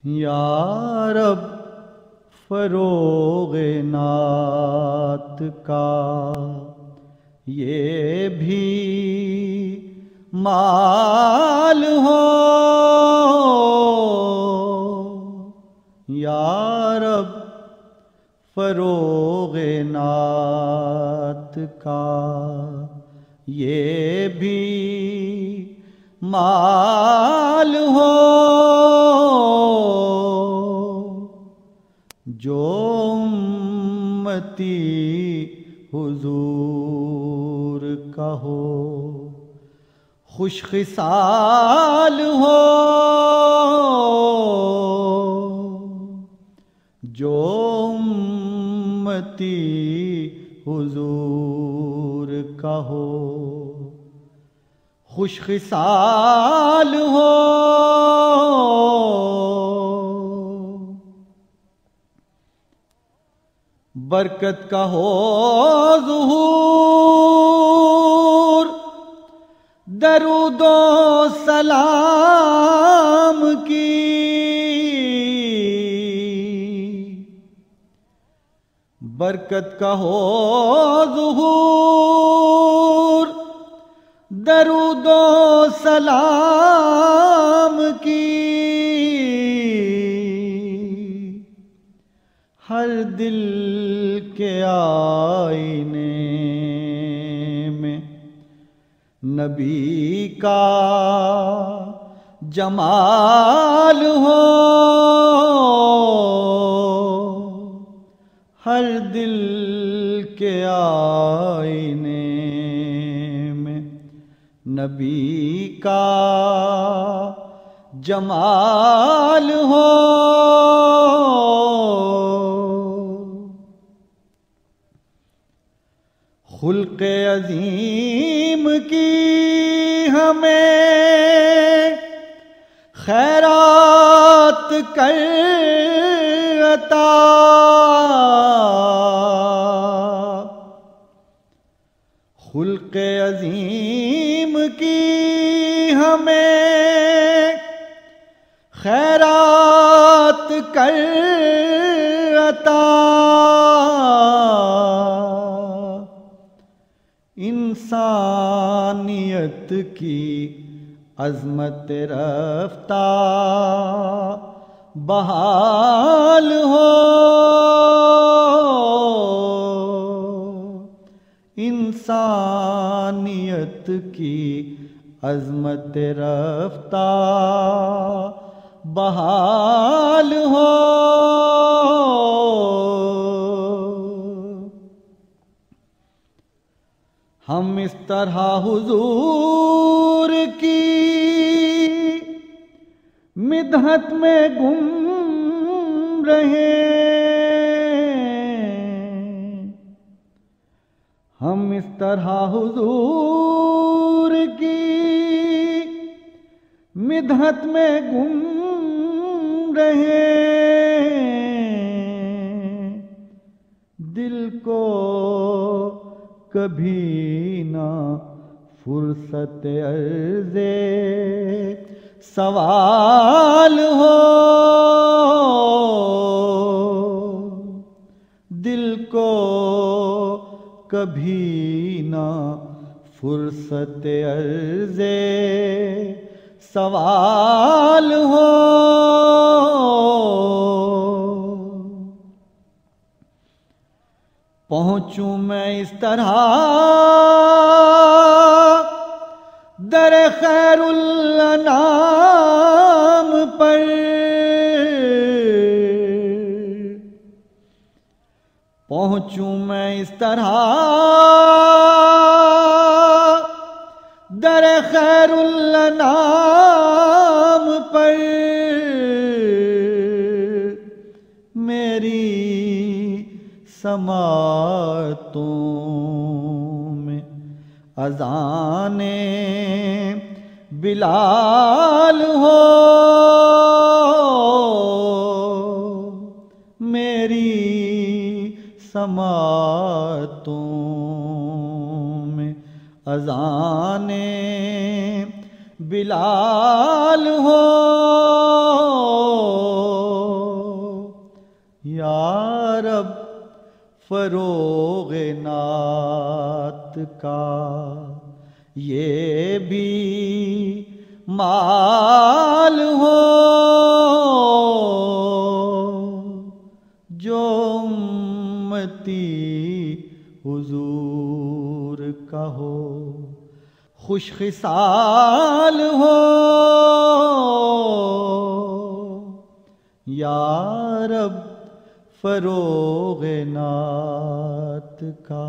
یا رب فروغ نعت کا یہ بھی مال ہو، یا رب فروغ نعت کا یہ بھی مال ہو، جو امتی حضور کا ہو، خوش خصال ہو، جو امتی حضور کا ہو، خوش خصال ہو، برکت کا ہو ظہور، درود و سلام کی، برکت کا ہو ظہور، درود و سلام کی، ہر دل کے آئینے میں نبی کا جمال ہو، ہر دل کے آئینے میں نبی کا جمال ہو، خلق عظیم کی ہمیں خیرات کر عطا، خلق عظیم کی ہمیں خیرات کر عطا، انسانیت کی عظمت رفتہ بحال ہو، انسانیت کی عظمت رفتہ بحال ہو، ہم اس طرح حضور کی مدحت میں گم رہے، ہم اس طرح حضور کی مدحت میں گم رہے، دل کو کبھی نہ فرصت عرض سوال ہو، دل کو کبھی نہ فرصت عرض سوال ہو، پہنچوں میں اس طرح در خیر الانام پر، پہنچوں میں اس طرح در خیر الانام پر، میری سماعتوں میں اذان بلال ہو، میری سماعتوں میں اذان بلال ہو، یا رب فروغ نعت کا یہ بھی مال ہو جو امتی حضور کا ہو، خوش خصال ہو یا رب فروغ نعت کا۔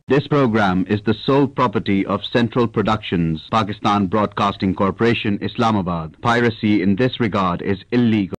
This program is the sole property of Central Productions, Pakistan Broadcasting Corporation, Islamabad. Piracy in this regard is illegal.